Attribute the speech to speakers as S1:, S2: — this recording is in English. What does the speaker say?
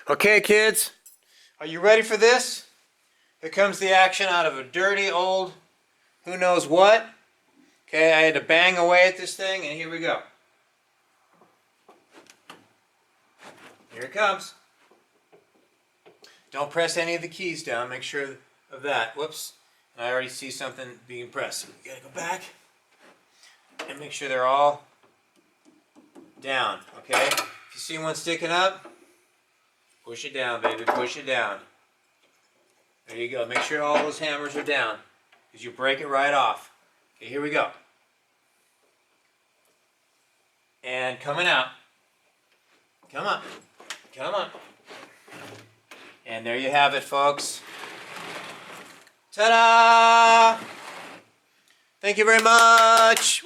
S1: Okay, kids, are you ready for this? Here comes the action out of a dirty old who knows what. Okay, I had to bang away at this thing, and here we go. Here it comes. Don't press any of the keys down. Make sure of that. Whoops. And I already see something being pressed. So we gotta go back and make sure they're all down. Okay? If you see one sticking up, push it down, baby. Push it down. There you go. Make sure all those hammers are down, because you break it right off. Okay, here we go. And coming out. Come on. Come on. And there you have it, folks. Ta-da! Thank you very much.